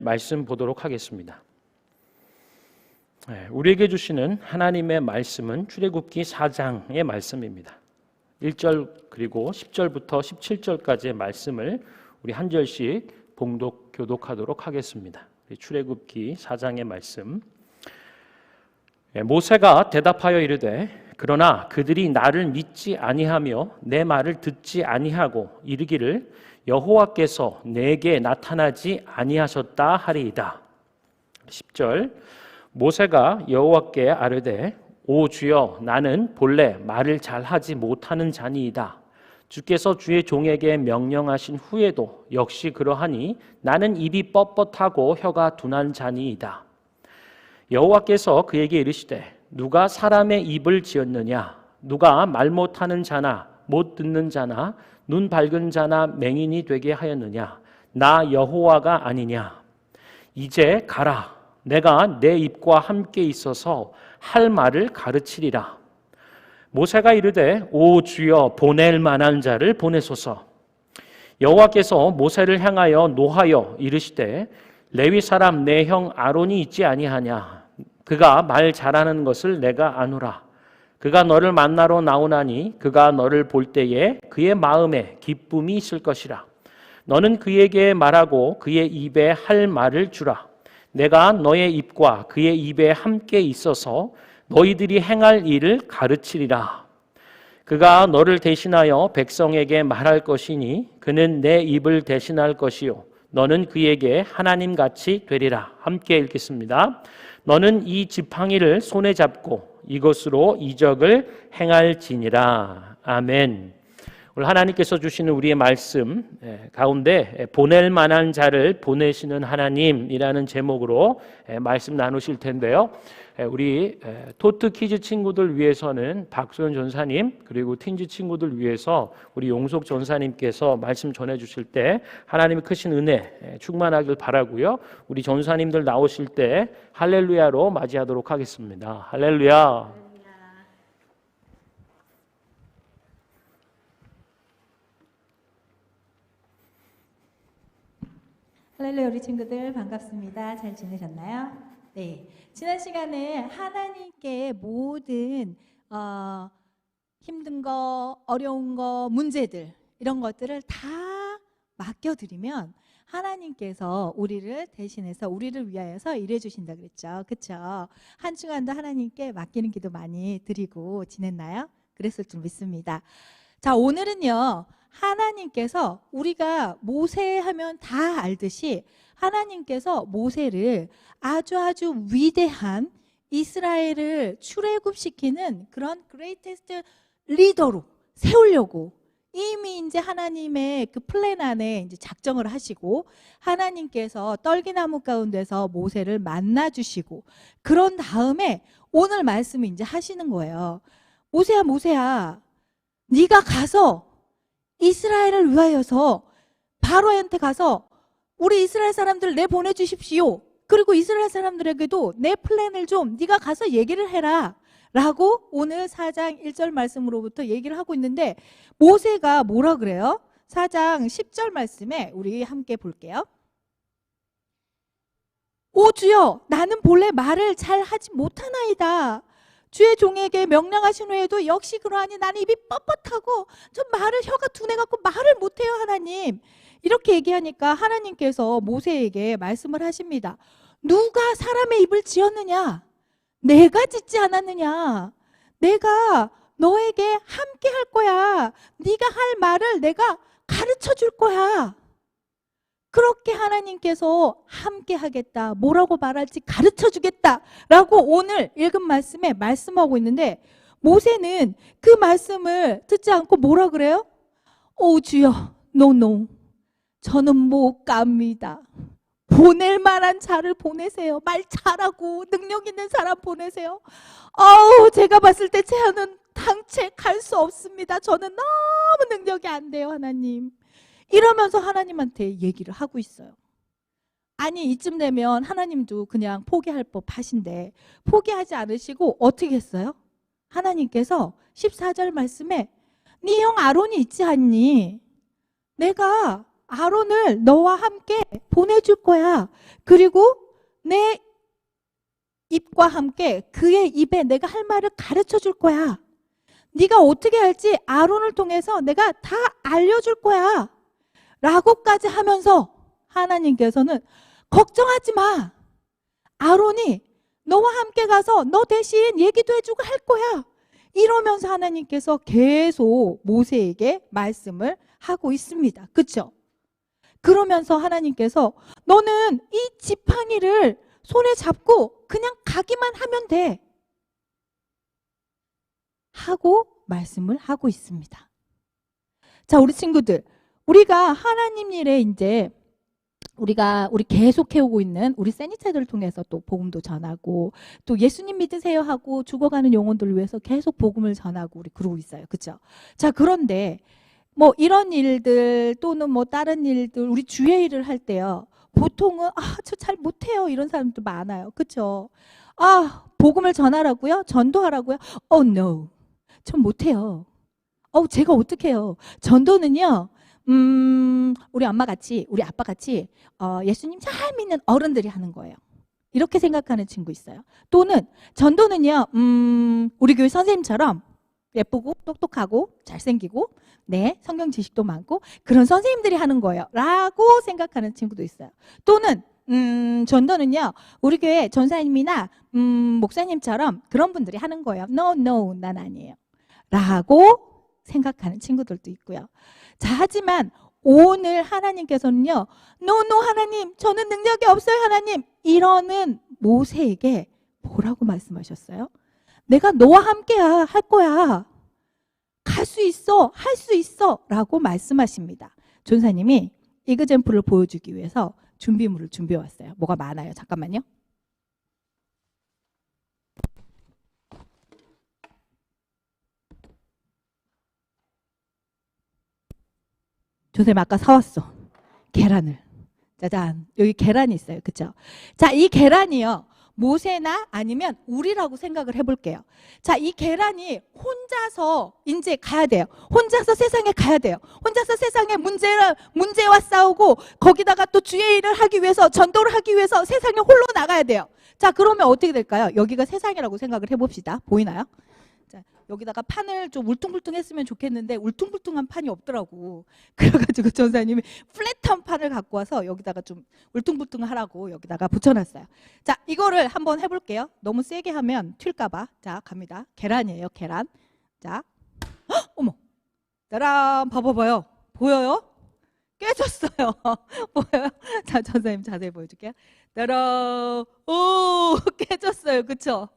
말씀 보도록 하겠습니다. 우리에게 주시는 하나님의 말씀은 출애굽기 4장의 말씀입니다. 1절 그리고 10절부터 17절까지의 말씀을 우리 한 절씩 봉독, 교독하도록 하겠습니다. 출애굽기 4장의 말씀. 모세가 대답하여 이르되 그러나 그들이 나를 믿지 아니하며 내 말을 듣지 아니하고 이르기를 여호와께서 내게 나타나지 아니하셨다 하리이다. 10절. 모세가 여호와께 아뢰되 오 주여 나는 본래 말을 잘하지 못하는 자니이다. 주께서 주의 종에게 명령하신 후에도 역시 그러하니 나는 입이 뻣뻣하고 혀가 둔한 자니이다. 여호와께서 그에게 이르시되 누가 사람의 입을 지었느냐? 누가 말 못하는 자나 못 듣는 자나 눈 밝은 자나 맹인이 되게 하였느냐? 나 여호와가 아니냐? 이제 가라. 내가 내 입과 함께 있어서 할 말을 가르치리라. 모세가 이르되 오 주여 보낼 만한 자를 보내소서. 여호와께서 모세를 향하여 노하여 이르시되 레위 사람 내 형 아론이 있지 아니하냐? 그가 말 잘하는 것을 내가 아노라. 그가 너를 만나러 나오나니 그가 너를 볼 때에 그의 마음에 기쁨이 있을 것이라. 너는 그에게 말하고 그의 입에 할 말을 주라. 내가 너의 입과 그의 입에 함께 있어서 너희들이 행할 일을 가르치리라. 그가 너를 대신하여 백성에게 말할 것이니 그는 내 입을 대신할 것이요 너는 그에게 하나님같이 되리라. 함께 읽겠습니다. 너는 이 지팡이를 손에 잡고 이것으로 이적을 행할지니라. 아멘. 오늘 하나님께서 주시는 우리의 말씀 가운데 보낼 만한 자를 보내시는 하나님이라는 제목으로 말씀 나누실 텐데요. 우리 토트 키즈 친구들 위해서는 박소연 전사님 그리고 틴즈 친구들 위해서 우리 용석 전사님께서 말씀 전해주실 때 하나님의 크신 은혜 충만하길 바라고요. 우리 전사님들 나오실 때 할렐루야로 맞이하도록 하겠습니다. 할렐루야. 할렐루야. 우리 친구들 반갑습니다. 잘 지내셨나요? 네. 지난 시간에 하나님께 모든 힘든 거, 어려운 거, 문제들 이런 것들을 다 맡겨드리면 하나님께서 우리를 대신해서 우리를 위하여서 일해 주신다 그랬죠. 그렇죠? 한 주간도 하나님께 맡기는 기도 많이 드리고 지냈나요? 그랬을 줄 믿습니다. 자, 오늘은요. 하나님께서 우리가 모세 하면 다 알듯이 하나님께서 모세를 아주 위대한 이스라엘을 출애굽시키는 그런 그레이테스트 리더로 세우려고 이미 이제 하나님의 그 플랜 안에 이제 작정을 하시고 하나님께서 떨기나무 가운데서 모세를 만나 주시고 그런 다음에 오늘 말씀을 이제 하시는 거예요. 모세야 네가 가서 이스라엘을 위하여서 바로한테 가서 우리 이스라엘 사람들을 내보내주십시오. 그리고 이스라엘 사람들에게도 내 플랜을 좀 네가 가서 얘기를 해라 라고 오늘 4장 1절 말씀으로부터 얘기를 하고 있는데 모세가 뭐라 그래요? 4장 10절 말씀에 우리 함께 볼게요. 오 주여 나는 본래 말을 잘 하지 못하나이다. 주의 종에게 명령하신 후에도 역시 그러하니 나는 입이 뻣뻣하고 좀 혀가 둔해갖고 말을 못해요 하나님. 이렇게 얘기하니까 하나님께서 모세에게 말씀을 하십니다. 누가 사람의 입을 지었느냐? 내가 짓지 않았느냐? 내가 너에게 함께 할 거야. 네가 할 말을 내가 가르쳐 줄 거야. 그렇게 하나님께서 함께 하겠다. 뭐라고 말할지 가르쳐 주겠다. 라고 오늘 읽은 말씀에 말씀하고 있는데 모세는 그 말씀을 듣지 않고 뭐라 그래요? 오 주여, 노. 저는 못 갑니다. 보낼 만한 자를 보내세요. 말 잘하고 능력 있는 사람 보내세요. 제가 봤을 때 제는 당체 갈 수 없습니다. 저는 너무 능력이 안 돼요, 하나님. 이러면서 하나님한테 얘기를 하고 있어요. 아니 이쯤 되면 하나님도 그냥 포기할 법하신데 포기하지 않으시고 어떻게 했어요? 하나님께서 14절 말씀에 네 형 아론이 있지 않니? 내가 아론을 너와 함께 보내줄 거야. 그리고 내 입과 함께 그의 입에 내가 할 말을 가르쳐 줄 거야. 네가 어떻게 할지 아론을 통해서 내가 다 알려줄 거야. 라고까지 하면서 하나님께서는 걱정하지 마. 아론이 너와 함께 가서 너 대신 얘기도 해주고 할 거야. 이러면서 하나님께서 계속 모세에게 말씀을 하고 있습니다. 그렇죠? 그러면서 하나님께서 너는 이 지팡이를 손에 잡고 그냥 가기만 하면 돼. 하고 말씀을 하고 있습니다. 자, 우리 친구들, 우리가 하나님 일에 이제 우리 계속 해오고 있는 우리 세니체들을 통해서 또 복음도 전하고 또 예수님 믿으세요 하고 죽어가는 영혼들을 위해서 계속 복음을 전하고 우리 그러고 있어요. 그렇죠? 자, 그런데 뭐 이런 일들 또는 뭐 다른 일들 우리 주의 일을 할 때요. 보통은 저 잘 못해요 이런 사람도 많아요. 그렇죠? 복음을 전하라고요? 전도하라고요? No. 전 못해요. 제가 어떻게 해요? 전도는요. 우리 아빠 같이 예수님 잘 믿는 어른들이 하는 거예요. 이렇게 생각하는 친구 있어요. 또는 전도는요. 우리 교회 선생님처럼 예쁘고 똑똑하고 잘생기고 성경 지식도 많고 그런 선생님들이 하는 거예요. 라고 생각하는 친구도 있어요. 또는 전도는요. 우리 교회 전사님이나 목사님처럼 그런 분들이 하는 거예요. No, 난 아니에요. 라고 생각하는 친구들도 있고요. 자, 하지만 오늘 하나님께서는요. No, 하나님, 저는 능력이 없어요, 하나님. 이러는 모세에게 뭐라고 말씀하셨어요? 내가 너와 함께 할 거야. 갈 수 있어, 할 수 있어 라고 말씀하십니다. 전사님이 이그젠플을 보여주기 위해서 준비물을 준비해 왔어요. 뭐가 많아요. 잠깐만요. 조쌤 아까 사왔어. 계란을. 짜잔. 여기 계란이 있어요. 그쵸? 자, 이 계란이요. 모세나 아니면 우리라고 생각을 해볼게요. 자, 이 계란이 혼자서 이제 가야 돼요. 혼자서 세상에 가야 돼요. 혼자서 세상의 문제와 싸우고 거기다가 또 주의 일을 하기 위해서 전도를 하기 위해서 세상에 홀로 나가야 돼요. 자, 그러면 어떻게 될까요? 여기가 세상이라고 생각을 해봅시다. 보이나요? 자, 여기다가 판을 좀 울퉁불퉁 했으면 좋겠는데 울퉁불퉁한 판이 없더라고. 그래가지고 전사님이 플랫한 판을 갖고 와서 여기다가 좀 울퉁불퉁 하라고 여기다가 붙여놨어요. 자, 이거를 한번 해볼게요. 너무 세게 하면 튈까봐. 자, 갑니다. 계란이에요, 계란. 자, 어머, 따란, 봐봐요. 보여요? 깨졌어요. 보여요? 자, 전사님 자세히 보여줄게요. 따란, 오, 깨졌어요. 그쵸?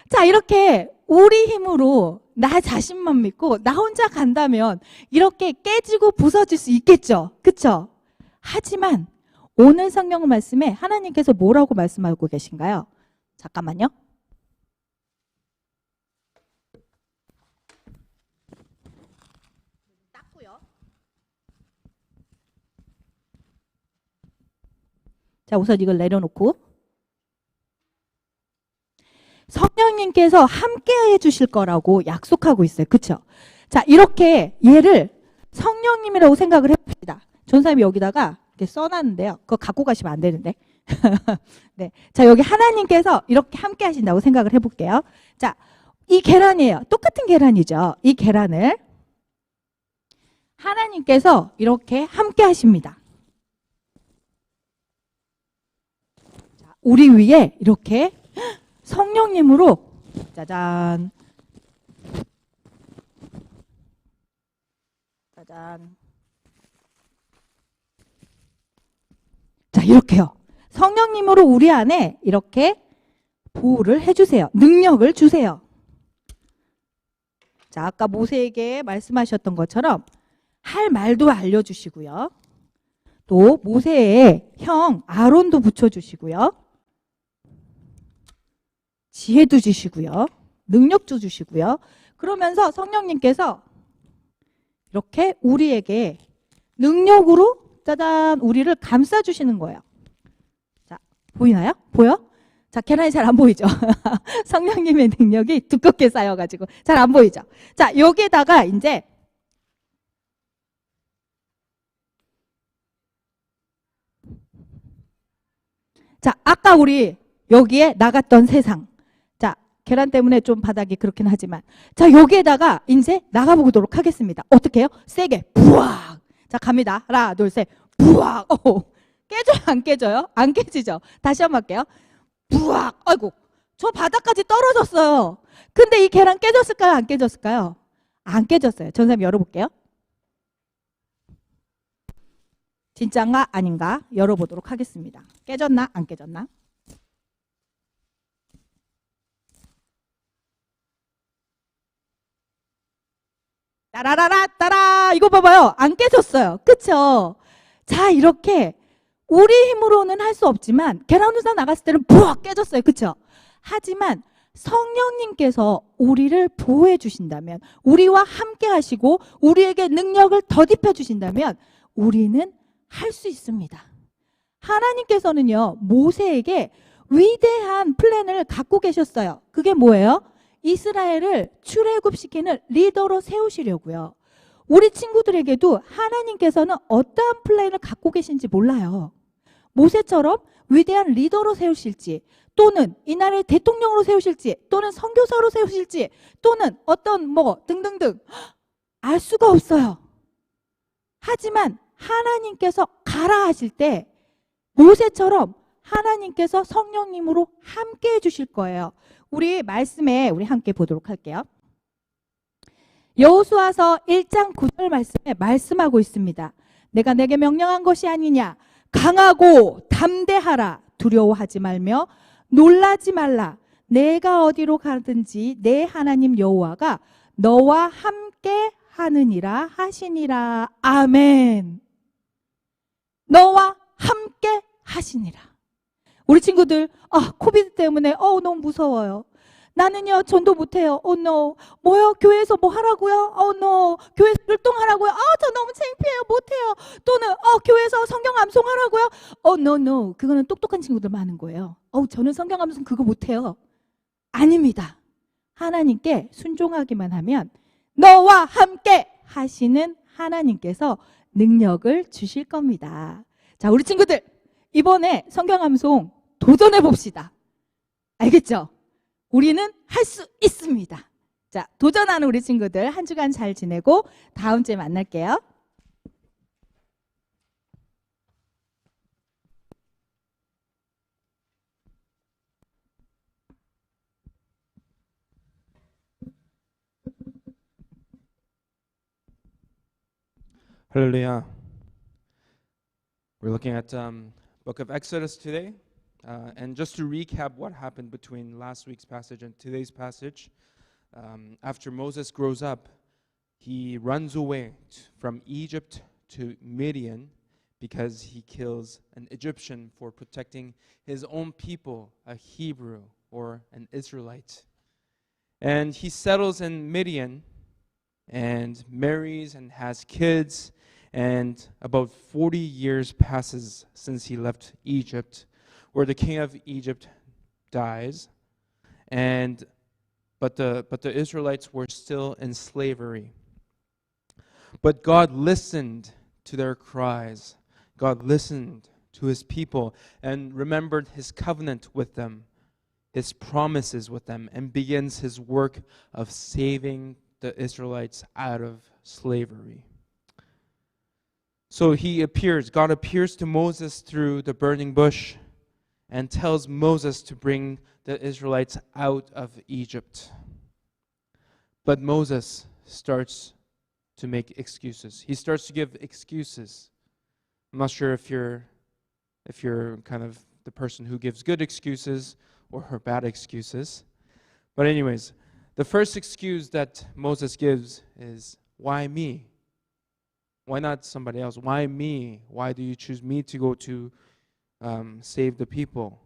자, 이렇게 우리 힘으로 나 자신만 믿고 나 혼자 간다면 이렇게 깨지고 부서질 수 있겠죠. 그쵸? 하지만 오늘 성경 말씀에 하나님께서 뭐라고 말씀하고 계신가요? 잠깐만요. 닦고요. 자, 우선 이걸 내려놓고 성령님께서 함께 해주실 거라고 약속하고 있어요. 그쵸? 자, 이렇게 얘를 성령님이라고 생각을 해봅시다. 전사님이 여기다가 이렇게 써놨는데요. 그거 갖고 가시면 안 되는데. 네. 자, 여기 하나님께서 이렇게 함께 하신다고 생각을 해볼게요. 자, 이 계란이에요. 똑같은 계란이죠. 이 계란을 하나님께서 이렇게 함께 하십니다. 자, 우리 위에 이렇게 성령님으로 짜잔 짜잔 자, 이렇게요. 성령님으로 우리 안에 이렇게 보호를 해주세요. 능력을 주세요. 자, 아까 모세에게 말씀하셨던 것처럼 할 말도 알려주시고요. 또 모세의 형 아론도 붙여주시고요. 지혜도 주시고요. 능력도 주시고요. 그러면서 성령님께서 이렇게 우리에게 능력으로 짜잔 우리를 감싸주시는 거예요. 자, 보이나요? 보여? 자, 계란이 잘 안 보이죠? 성령님의 능력이 두껍게 쌓여가지고 잘 안 보이죠? 자, 여기에다가 이제 자, 아까 우리 여기에 나갔던 세상. 자, 계란 때문에 좀 바닥이 그렇긴 하지만. 자, 여기에다가 이제 나가보도록 하겠습니다. 어떻게 해요? 세게. 부악. 자, 갑니다. 하나, 둘, 셋. 부악. 깨져요? 안 깨져요? 안 깨지죠? 다시 한번 할게요. 부악. 아이고. 저 바닥까지 떨어졌어요. 근데 이 계란 깨졌을까요? 안 깨졌을까요? 안 깨졌어요. 전사님 열어볼게요. 진짜인가 아닌가 열어보도록 하겠습니다. 깨졌나 안 깨졌나? 따라라라 따라 이거 봐봐요. 안 깨졌어요. 그쵸? 자, 이렇게 우리 힘으로는 할 수 없지만 계란후사 나갔을 때는 부엌 깨졌어요. 그쵸? 하지만 성령님께서 우리를 보호해 주신다면, 우리와 함께 하시고 우리에게 능력을 덧입혀 주신다면 우리는 할 수 있습니다. 하나님께서는요, 모세에게 위대한 플랜을 갖고 계셨어요. 그게 뭐예요? 이스라엘을 출애굽시키는 리더로 세우시려고요. 우리 친구들에게도 하나님께서는 어떠한 플랜을 갖고 계신지 몰라요. 모세처럼 위대한 리더로 세우실지, 또는 이 나라의 대통령으로 세우실지, 또는 선교사로 세우실지, 또는 어떤 등등등 알 수가 없어요. 하지만 하나님께서 가라 하실 때 모세처럼 하나님께서 성령님으로 함께 해주실 거예요. 우리 말씀에 우리 함께 보도록 할게요. 여호수아서 1장 9절 말씀에 말씀하고 있습니다. 내가 내게 명령한 것이 아니냐. 강하고 담대하라. 두려워하지 말며 놀라지 말라. 내가 어디로 가든지 내 하나님 여호와가 너와 함께 하느니라 하시니라. 아멘. 너와 함께 하시니라. 우리 친구들 코비드 때문에 너무 무서워요. 나는요 전도 못해요. no. 뭐요? 교회에서 뭐 하라고요? no. 교회에서 율동하라고요? 저 너무 창피해요. 못해요. 또는 교회에서 성경 암송하라고요? no. 그거는 똑똑한 친구들 많은 거예요. 저는 성경 암송 그거 못해요. 아닙니다. 하나님께 순종하기만 하면 너와 함께 하시는 하나님께서 능력을 주실 겁니다. 자, 우리 친구들 이번에 성경 암송 도전해 봅시다. 알겠죠? 우리는 할 수 있습니다. 자, 도전하는 우리 친구들 한 주간 잘 지내고 다음 주에 만날게요. Hallelujah. We're looking at book of Exodus today. And just to recap what happened between last week's passage and today's passage, after Moses grows up, he runs away from Egypt to Midian because he kills an Egyptian for protecting his own people, a Hebrew or an Israelite. And he settles in Midian and marries and has kids, and about 40 years passes since he left Egypt, where the king of Egypt dies, but the Israelites were still in slavery. But God listened to their cries. God listened to his people and remembered his covenant with them, his promises with them, and begins his work of saving the Israelites out of slavery. So God appears to Moses through the burning bush and tells Moses to bring the Israelites out of Egypt. But Moses starts to make excuses. He starts to give excuses. I'm not sure if you're kind of the person who gives good excuses or her bad excuses. But anyways, the first excuse that Moses gives is, why me? Why not somebody else? Why me? Why do you choose me to go to save the people?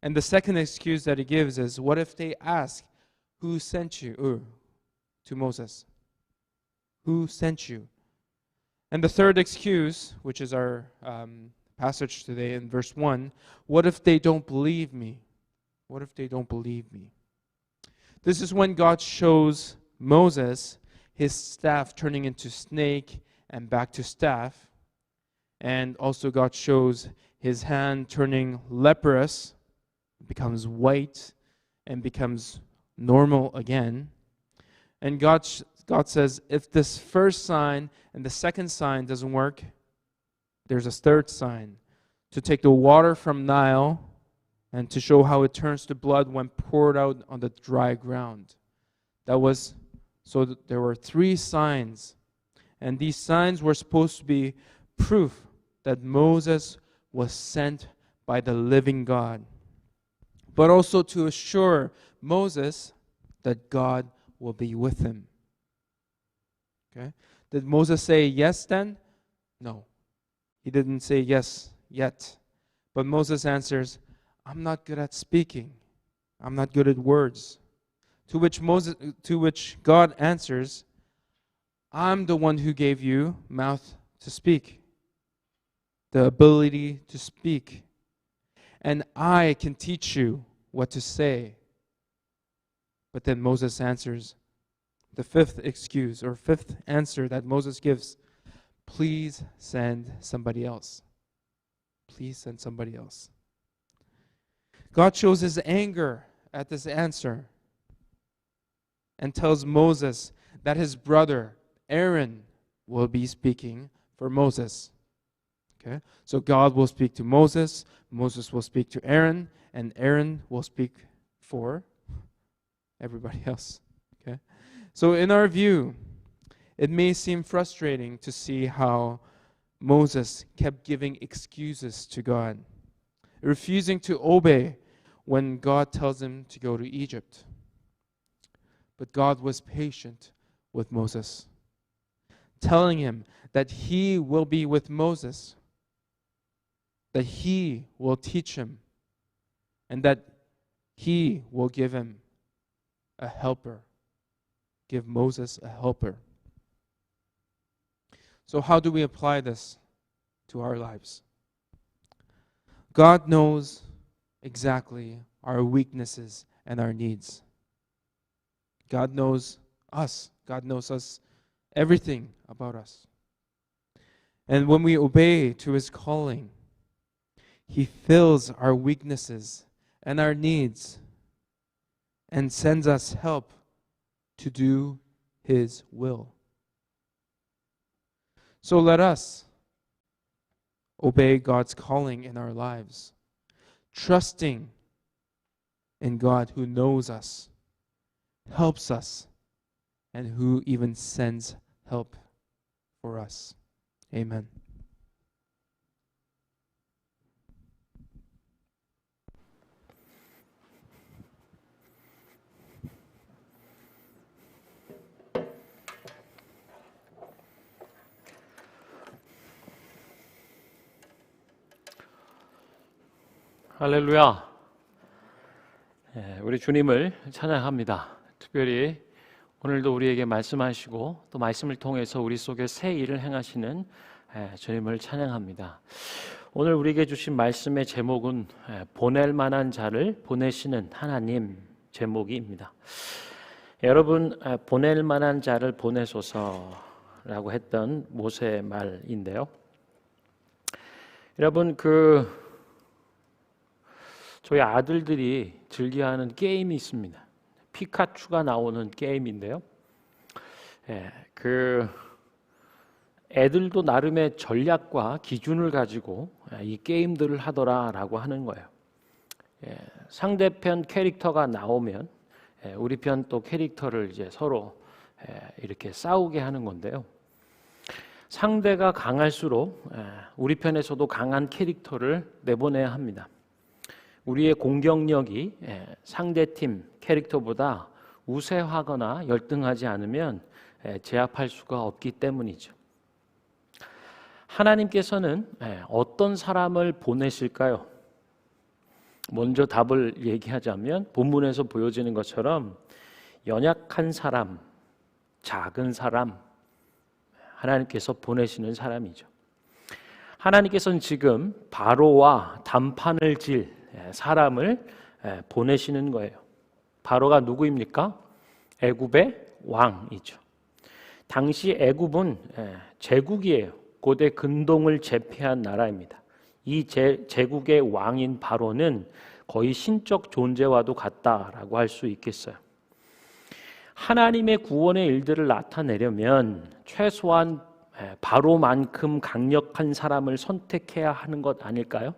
And the second excuse that he gives is, what if they ask, who sent you? To Moses. Who sent you? And the third excuse, which is our passage today in verse 1, what if they don't believe me? What if they don't believe me? This is when God shows Moses his staff turning into snake and back to staff. And also God shows his hand turning leprous, becomes white, and becomes normal again. And God says, if this first sign and the second sign doesn't work, there's a third sign, to take the water from Nile and to show how it turns to blood when poured out on the dry ground. There were 3 signs, and these signs were supposed to be proof that Moses was sent by the living God, but also to assure Moses that God will be with him. Okay? Did Moses say yes then? No. He didn't say yes yet. But Moses answers, I'm not good at speaking. I'm not good at words. To which God answers, I'm the one who gave you mouth to speak, the ability to speak, and I can teach you what to say. But then Moses answers, the 5th excuse or 5th answer that Moses gives, please send somebody else. Please send somebody else. God shows his anger at this answer and tells Moses that his brother Aaron will be speaking for Moses. Okay? So God will speak to Moses, Moses will speak to Aaron, and Aaron will speak for everybody else. Okay? So in our view, it may seem frustrating to see how Moses kept giving excuses to God, refusing to obey when God tells him to go to Egypt. But God was patient with Moses, telling him that he will be with Moses, that he will teach him, and that he will give him a helper, give Moses a helper. So how do we apply this to our lives? God knows exactly our weaknesses and our needs. God knows us. God knows us, everything about us. And when we obey to his calling, he fills our weaknesses and our needs and sends us help to do his will. So let us obey God's calling in our lives, trusting in God who knows us, helps us, and who even sends help for us. Amen. 할렐루야. 우리 주님을 찬양합니다. 특별히 오늘도 우리에게 말씀하시고 또 말씀을 통해서 우리 속에 새 일을 행하시는 주님을 찬양합니다. 오늘 우리에게 주신 말씀의 제목은 보낼 만한 자를 보내시는 하나님 제목입니다. 여러분, 보낼 만한 자를 보내소서라고 했던 모세의 말인데요. 여러분, 저희 아들들이 즐겨하는 게임이 있습니다. 피카츄가 나오는 게임인데요. 애들도 나름의 전략과 기준을 가지고 이 게임들을 하더라라고 하는 거예요. 상대편 캐릭터가 나오면 우리 편 또 캐릭터를 이제 서로 이렇게 싸우게 하는 건데요. 상대가 강할수록 우리 편에서도 강한 캐릭터를 내보내야 합니다. 우리의 공격력이 상대팀 캐릭터보다 우세하거나 열등하지 않으면 제압할 수가 없기 때문이죠. 하나님께서는 어떤 사람을 보내실까요? 먼저 답을 얘기하자면 본문에서 보여지는 것처럼 연약한 사람, 작은 사람, 하나님께서 보내시는 사람이죠. 하나님께서는 지금 바로와 담판을 질 사람을 보내시는 거예요. 바로가 누구입니까? 애굽의 왕이죠. 당시 애굽은 제국이에요. 고대 근동을 제패한 나라입니다. 이 제국의 왕인 바로는 거의 신적 존재와도 같다라고 할 수 있겠어요. 하나님의 구원의 일들을 나타내려면 최소한 바로만큼 강력한 사람을 선택해야 하는 것 아닐까요?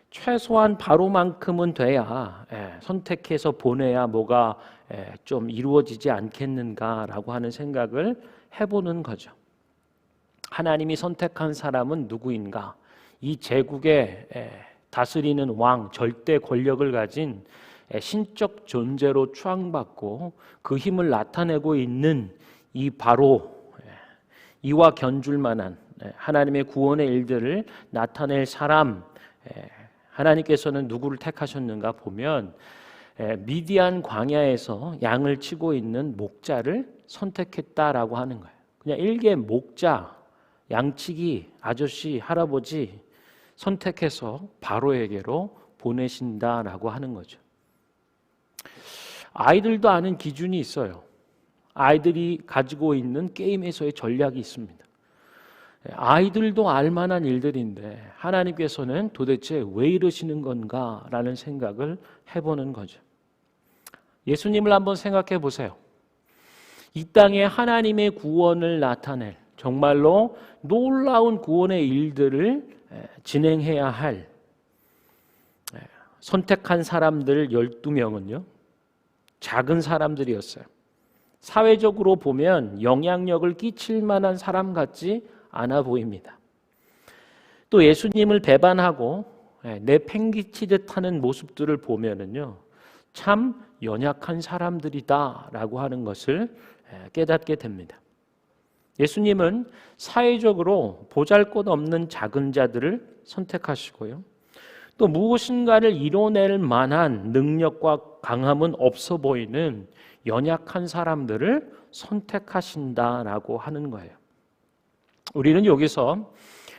최소한 바로만큼은 돼야 선택해서 보내야 뭐가 좀 이루어지지 않겠는가라고 하는 생각을 해보는 거죠. 하나님이 선택한 사람은 누구인가? 이 제국의 다스리는 왕, 절대 권력을 가진 신적 존재로 추앙받고 그 힘을 나타내고 있는 이 바로, 이와 견줄 만한 하나님의 구원의 일들을 나타낼 사람, 하나님께서는 누구를 택하셨는가 보면 미디안 광야에서 양을 치고 있는 목자를 선택했다라고 하는 거예요. 그냥 일개 목자, 양치기 아저씨, 할아버지 선택해서 바로에게로 보내신다라고 하는 거죠. 아이들도 아는 기준이 있어요. 아이들이 가지고 있는 게임에서의 전략이 있습니다. 아이들도 알만한 일들인데 하나님께서는 도대체 왜 이러시는 건가라는 생각을 해보는 거죠. 예수님을 한번 생각해 보세요. 이 땅에 하나님의 구원을 나타낼 정말로 놀라운 구원의 일들을 진행해야 할 선택한 사람들 12명은요. 작은 사람들이었어요. 사회적으로 보면 영향력을 끼칠 만한 사람 같지 않아 보입니다. 또 예수님을 배반하고 내팽개치듯 하는 모습들을 보면은요. 참 연약한 사람들이다라고 하는 것을 깨닫게 됩니다. 예수님은 사회적으로 보잘것없는 작은 자들을 선택하시고요. 또 무엇인가를 이뤄낼 만한 능력과 강함은 없어 보이는 연약한 사람들을 선택하신다라고 하는 거예요. 우리는 여기서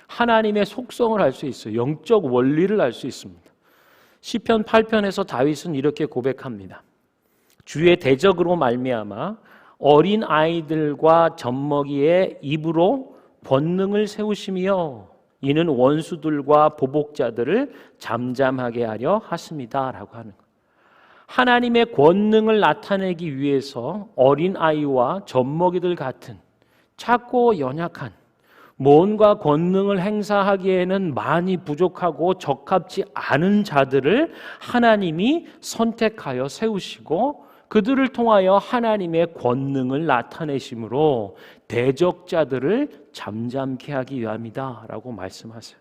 하나님의 속성을 알 수 있어요. 영적 원리를 알 수 있습니다. 시편 8편에서 다윗은 이렇게 고백합니다. 주의 대적으로 말미암아 어린 아이들과 젖먹이의 입으로 권능을 세우시며 이는 원수들과 보복자들을 잠잠하게 하려 하십니다 라고 하는 거예요. 하나님의 권능을 나타내기 위해서 어린 아이와 젖먹이들 같은 작고 연약한 뭔가 권능을 행사하기에는 많이 부족하고 적합지 않은 자들을 하나님이 선택하여 세우시고 그들을 통하여 하나님의 권능을 나타내심으로 대적자들을 잠잠케 하기 위함이다 라고 말씀하세요.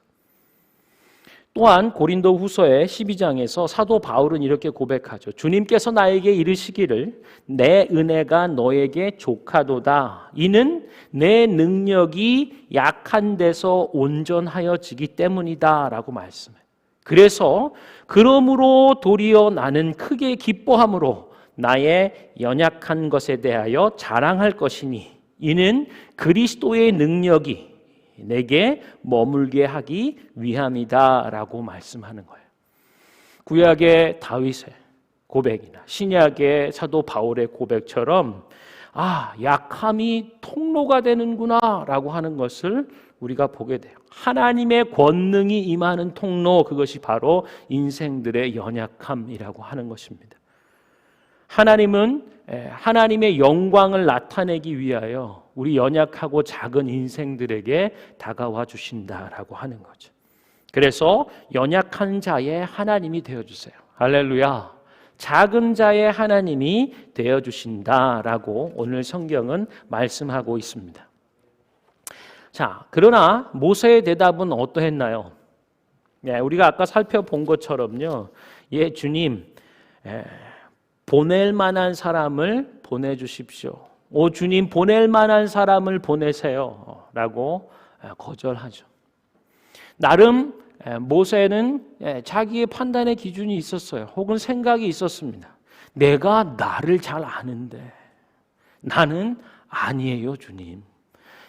또한 고린도 후서의 12장에서 사도 바울은 이렇게 고백하죠. 주님께서 나에게 이르시기를 내 은혜가 너에게 족하도다. 이는 내 능력이 약한 데서 온전하여지기 때문이다 라고 말씀해요. 그래서 그러므로 도리어 나는 크게 기뻐함으로 나의 연약한 것에 대하여 자랑할 것이니 이는 그리스도의 능력이 내게 머물게 하기 위함이다 라고 말씀하는 거예요. 구약의 다윗의 고백이나 신약의 사도 바울의 고백처럼 약함이 통로가 되는구나 라고 하는 것을 우리가 보게 돼요. 하나님의 권능이 임하는 통로, 그것이 바로 인생들의 연약함이라고 하는 것입니다. 하나님은 하나님의 영광을 나타내기 위하여 우리 연약하고 작은 인생들에게 다가와 주신다라고 하는 거죠. 그래서 연약한 자의 하나님이 되어주세요. 할렐루야. 작은 자의 하나님이 되어주신다라고 오늘 성경은 말씀하고 있습니다. 자, 그러나 모세의 대답은 어떠했나요? 우리가 아까 살펴본 것처럼요. 주님, 보낼 만한 사람을 보내주십시오. 주님, 보낼 만한 사람을 보내세요 라고 거절하죠. 나름 모세는 자기의 판단의 기준이 있었어요. 혹은 생각이 있었습니다. 내가 나를 잘 아는데 나는 아니에요, 주님.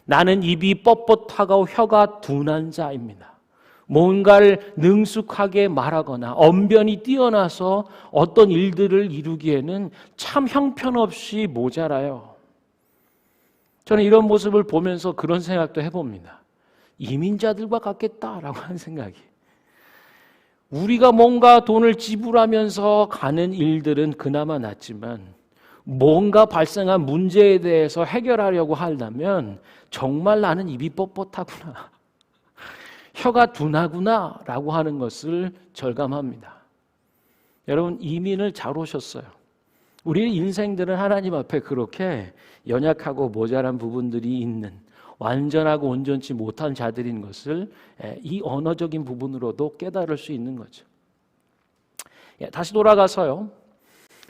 나는 입이 뻣뻣하고 혀가 둔한 자입니다. 뭔가를 능숙하게 말하거나 언변이 뛰어나서 어떤 일들을 이루기에는 참 형편없이 모자라요. 저는 이런 모습을 보면서 그런 생각도 해봅니다. 이민자들과 같겠다라고 하는 생각이. 우리가 뭔가 돈을 지불하면서 가는 일들은 그나마 낫지만 뭔가 발생한 문제에 대해서 해결하려고 하려면 정말 나는 입이 뻣뻣하구나, 혀가 둔하구나 라고 하는 것을 절감합니다. 여러분, 이민을 잘 오셨어요. 우리 인생들은 하나님 앞에 그렇게 연약하고 모자란 부분들이 있는, 완전하고 온전치 못한 자들인 것을 이 언어적인 부분으로도 깨달을 수 있는 거죠. 다시 돌아가서요,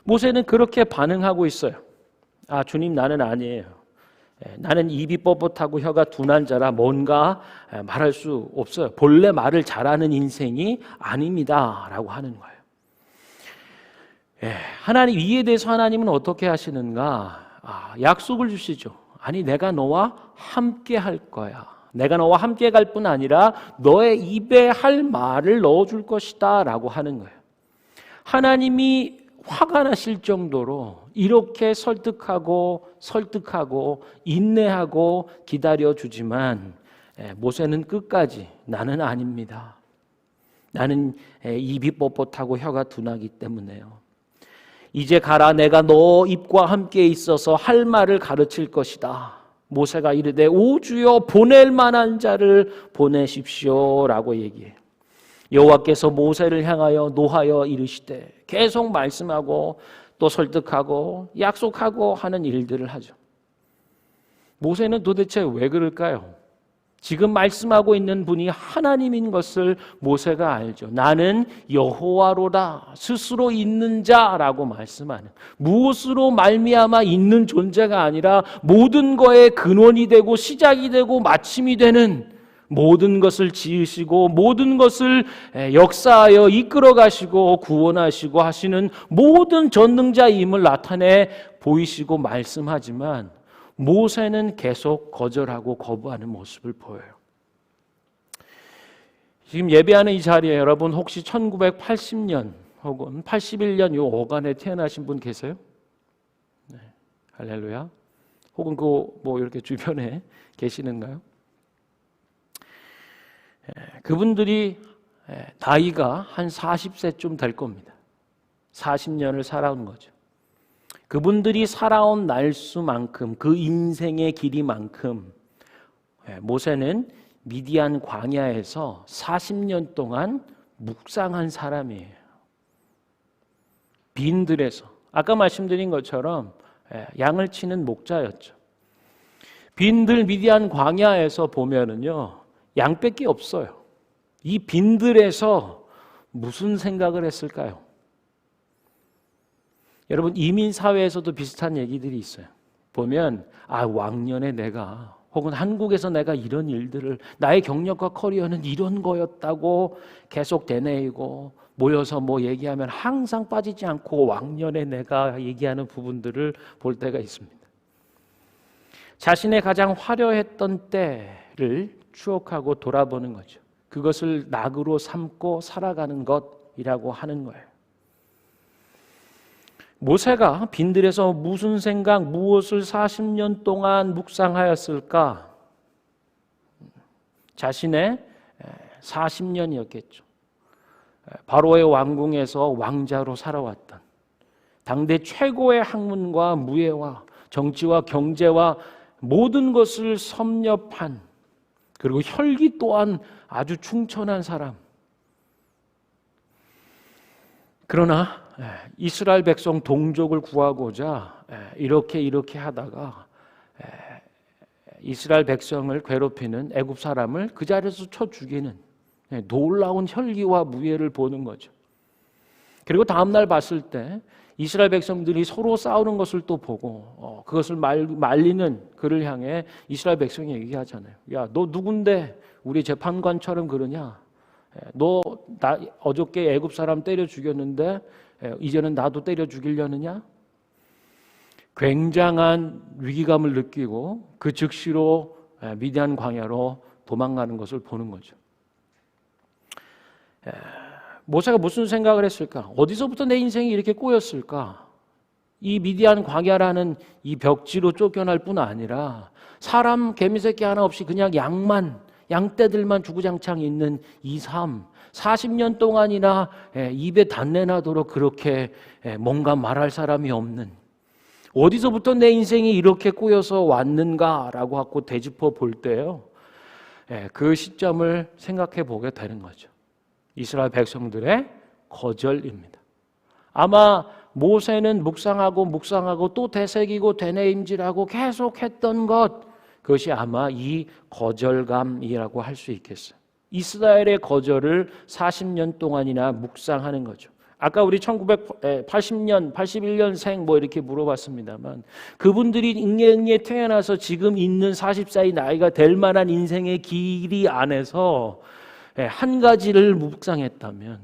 모세는 그렇게 반응하고 있어요. 아, 주님, 나는 아니에요. 나는 입이 뻣뻣하고 혀가 둔한 자라 뭔가 말할 수 없어요. 본래 말을 잘하는 인생이 아닙니다 라고 하는 거예요. 하나님, 이에 대해서 하나님은 어떻게 하시는가? 약속을 주시죠. 아니, 내가 너와 함께 할 거야. 내가 너와 함께 갈 뿐 아니라 너의 입에 할 말을 넣어줄 것이다 라고 하는 거예요. 하나님이 화가 나실 정도로 이렇게 설득하고 인내하고 기다려주지만 모세는 끝까지 나는 아닙니다. 나는 입이 뻣뻣하고 혀가 둔하기 때문에요. 이제 가라, 내가 너 입과 함께 있어서 할 말을 가르칠 것이다. 모세가 이르되 오 주여, 보낼 만한 자를 보내십시오 라고 얘기해요. 여호와께서 모세를 향하여 노하여 이르시되, 계속 말씀하고 또 설득하고 약속하고 하는 일들을 하죠. 모세는 도대체 왜 그럴까요? 지금 말씀하고 있는 분이 하나님인 것을 모세가 알죠. 나는 여호와로다, 스스로 있는 자라고 말씀하는, 무엇으로 말미암아 있는 존재가 아니라 모든 거의 근원이 되고 시작이 되고 마침이 되는, 모든 것을 지으시고 모든 것을 역사하여 이끌어 가시고 구원하시고 하시는 모든 전능자임을 나타내 보이시고 말씀하지만 모세는 계속 거절하고 거부하는 모습을 보여요. 지금 예배하는 이 자리에 여러분 혹시 1980년 혹은 81년 요 어간에 태어나신 분 계세요? 네, 할렐루야. 혹은 뭐 이렇게 주변에 계시는가요? 그분들이 나이가 한 40세쯤 될 겁니다. 40년을 살아온 거죠. 그분들이 살아온 날수만큼, 그 인생의 길이만큼 모세는 미디안 광야에서 40년 동안 묵상한 사람이에요. 빈들에서, 아까 말씀드린 것처럼 양을 치는 목자였죠. 빈들 미디안 광야에서 보면은요, 양밖에 없어요. 이 빈들에서 무슨 생각을 했을까요? 여러분, 이민 사회에서도 비슷한 얘기들이 있어요. 보면 왕년에 내가, 혹은 한국에서 내가 이런 일들을, 나의 경력과 커리어는 이런 거였다고 계속 되뇌이고 모여서 뭐 얘기하면 항상 빠지지 않고 왕년에 내가 얘기하는 부분들을 볼 때가 있습니다. 자신의 가장 화려했던 때를 추억하고 돌아보는 거죠. 그것을 낙으로 삼고 살아가는 것이라고 하는 거예요. 모세가 빈들에서 무슨 생각, 무엇을 40년 동안 묵상하였을까? 자신의 40년이었겠죠. 바로의 왕궁에서 왕자로 살아왔던, 당대 최고의 학문과 무예와 정치와 경제와 모든 것을 섭렵한, 그리고 혈기 또한 아주 충천한 사람. 그러나 이스라엘 백성 동족을 구하고자 이렇게 하다가 이스라엘 백성을 괴롭히는 애굽 사람을 그 자리에서 쳐 죽이는 놀라운 혈기와 무예를 보는 거죠. 그리고 다음날 봤을 때 이스라엘 백성들이 서로 싸우는 것을 또 보고 그것을 말리는 그를 향해 이스라엘 백성이 얘기하잖아요. 야, 너 누군데 우리 재판관처럼 그러냐? 너 나 어저께 애굽 사람 때려 죽였는데 이제는 나도 때려 죽이려느냐? 굉장한 위기감을 느끼고 그 즉시로 미디안 광야로 도망가는 것을 보는 거죠. 모세가 무슨 생각을 했을까? 어디서부터 내 인생이 이렇게 꼬였을까? 이 미디안 광야라는 이 벽지로 쫓겨날 뿐 아니라 사람 개미새끼 하나 없이 그냥 양만 양떼들만 주구장창 있는 이 삶, 40년 동안이나 입에 단내 나도록 그렇게 뭔가 말할 사람이 없는, 어디서부터 내 인생이 이렇게 꼬여서 왔는가라고 하고 되짚어 볼 때요, 그 시점을 생각해 보게 되는 거죠. 이스라엘 백성들의 거절입니다. 아마 모세는 묵상하고 또 되새기고 되뇌임질하고 계속했던 그것이 아마 이 거절감이라고 할 수 있겠어요. 이스라엘의 거절을 40년 동안이나 묵상하는 거죠. 아까 우리 1980년, 81년생 뭐 이렇게 물어봤습니다만, 그분들이 응애응애 태어나서 지금 있는 40살의 나이가 될 만한 인생의 길이 안에서 한 가지를 묵상했다면,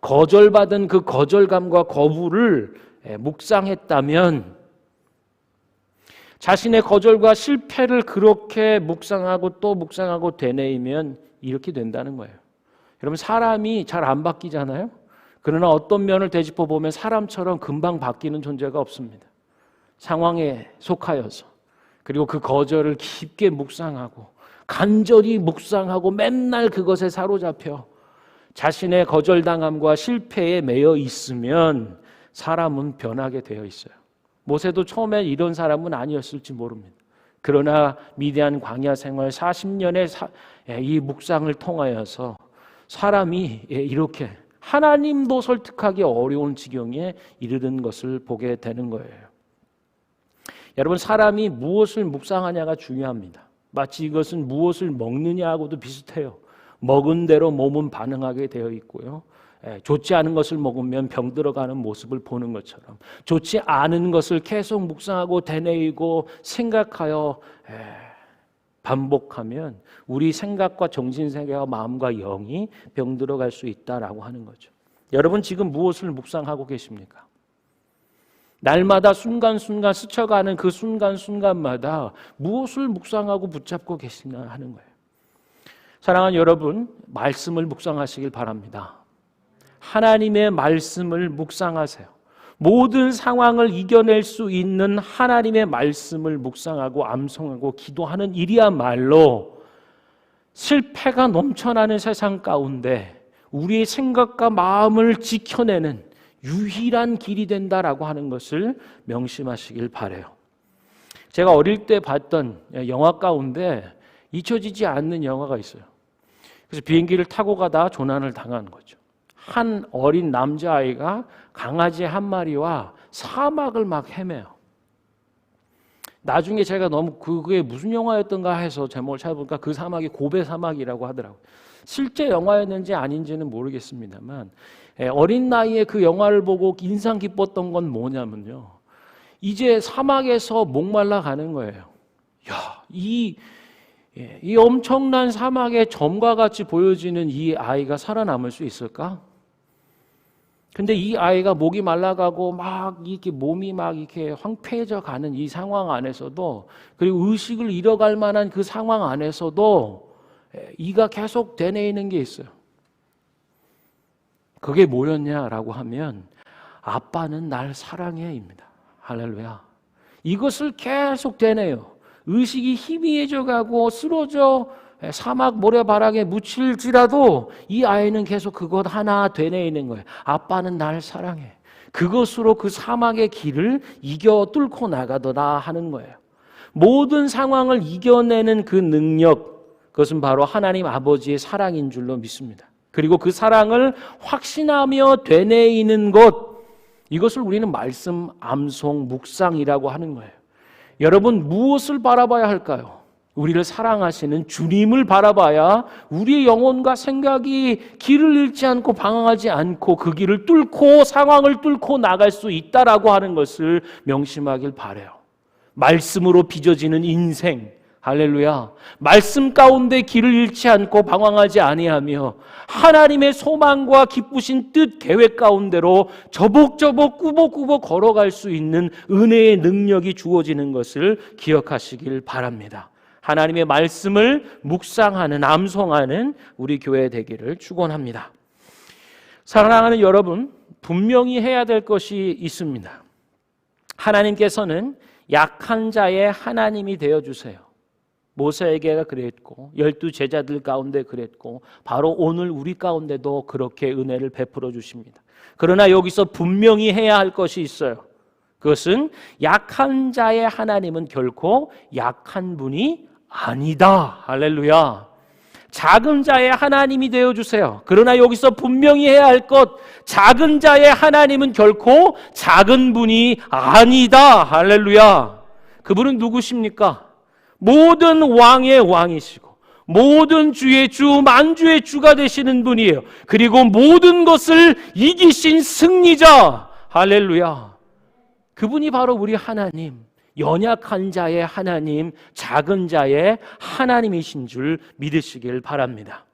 거절받은 그 거절감과 거부를 묵상했다면, 자신의 거절과 실패를 그렇게 묵상하고 또 묵상하고 되뇌이면 이렇게 된다는 거예요. 여러분, 사람이 잘 안 바뀌잖아요. 그러나 어떤 면을 되짚어 보면 사람처럼 금방 바뀌는 존재가 없습니다. 상황에 속하여서, 그리고 그 거절을 깊게 묵상하고 간절히 묵상하고 맨날 그것에 사로잡혀 자신의 거절당함과 실패에 매여 있으면 사람은 변하게 되어 있어요. 모세도 처음에 이런 사람은 아니었을지 모릅니다. 그러나 미디안 광야 생활 40년의 이 묵상을 통하여서 사람이 이렇게 하나님도 설득하기 어려운 지경에 이르는 것을 보게 되는 거예요. 여러분, 사람이 무엇을 묵상하냐가 중요합니다. 마치 이것은 무엇을 먹느냐하고도 비슷해요. 먹은 대로 몸은 반응하게 되어 있고요. 좋지 않은 것을 먹으면 병 들어가는 모습을 보는 것처럼 좋지 않은 것을 계속 묵상하고 되뇌이고 생각하여 반복하면 우리 생각과 정신세계와 마음과 영이 병 들어갈 수 있다라고 하는 거죠. 여러분, 지금 무엇을 묵상하고 계십니까? 날마다 순간순간 스쳐가는 그 순간순간마다 무엇을 묵상하고 붙잡고 계시나 하는 거예요. 사랑하는 여러분, 말씀을 묵상하시길 바랍니다. 하나님의 말씀을 묵상하세요. 모든 상황을 이겨낼 수 있는 하나님의 말씀을 묵상하고 암송하고 기도하는 일이야말로 실패가 넘쳐나는 세상 가운데 우리의 생각과 마음을 지켜내는 유일한 길이 된다라고 하는 것을 명심하시길 바라요. 제가 어릴 때 봤던 영화 가운데 잊혀지지 않는 영화가 있어요. 그래서 비행기를 타고 가다 조난을 당한 거죠. 한 어린 남자아이가 강아지 한 마리와 사막을 막 헤매요. 나중에 제가 너무 그게 무슨 영화였던가 해서 제목을 찾아보니까 그 사막이 고베 사막이라고 하더라고요. 실제 영화였는지 아닌지는 모르겠습니다만 어린 나이에 그 영화를 보고 인상 깊었던 건 뭐냐면요, 이제 사막에서 목말라 가는 거예요. 야, 이 엄청난 사막의 점과 같이 보여지는 이 아이가 살아남을 수 있을까? 근데 이 아이가 목이 말라가고 막 이렇게 몸이 막 이렇게 황폐해져 가는 이 상황 안에서도, 그리고 의식을 잃어갈 만한 그 상황 안에서도 이가 계속 되뇌이는 게 있어요. 그게 뭐였냐라고 하면 아빠는 날 사랑해입니다. 할렐루야. 이것을 계속 되뇌요. 의식이 희미해져 가고 쓰러져 사막 모래바닥에 묻힐지라도 이 아이는 계속 그것 하나 되뇌이는 거예요. 아빠는 날 사랑해. 그것으로 그 사막의 길을 이겨 뚫고 나가더라 하는 거예요. 모든 상황을 이겨내는 그 능력, 그것은 바로 하나님 아버지의 사랑인 줄로 믿습니다. 그리고 그 사랑을 확신하며 되뇌이는 것, 이것을 우리는 말씀, 암송, 묵상이라고 하는 거예요. 여러분, 무엇을 바라봐야 할까요? 우리를 사랑하시는 주님을 바라봐야 우리의 영혼과 생각이 길을 잃지 않고 방황하지 않고 그 길을 뚫고 상황을 뚫고 나갈 수 있다라고 하는 것을 명심하길 바라요. 말씀으로 빚어지는 인생, 할렐루야. 말씀 가운데 길을 잃지 않고 방황하지 아니하며 하나님의 소망과 기쁘신 뜻 계획 가운데로 저복저복 꾸벅꾸벅 걸어갈 수 있는 은혜의 능력이 주어지는 것을 기억하시길 바랍니다. 하나님의 말씀을 묵상하는, 암송하는 우리 교회 되기를 축원합니다. 사랑하는 여러분, 분명히 해야 될 것이 있습니다. 하나님께서는 약한 자의 하나님이 되어주세요. 모세에게 그랬고 12 제자들 가운데 그랬고 바로 오늘 우리 가운데도 그렇게 은혜를 베풀어 주십니다. 그러나 여기서 분명히 해야 할 것이 있어요. 그것은 약한 자의 하나님은 결코 약한 분이 아니다. 할렐루야. 작은 자의 하나님이 되어주세요. 그러나 여기서 분명히 해야 할 것, 작은 자의 하나님은 결코 작은 분이 아니다. 할렐루야. 그분은 누구십니까? 모든 왕의 왕이시고 모든 주의 주, 만주의 주가 되시는 분이에요. 그리고 모든 것을 이기신 승리자. 할렐루야. 그분이 바로 우리 하나님, 연약한 자의 하나님, 작은 자의 하나님이신 줄 믿으시길 바랍니다.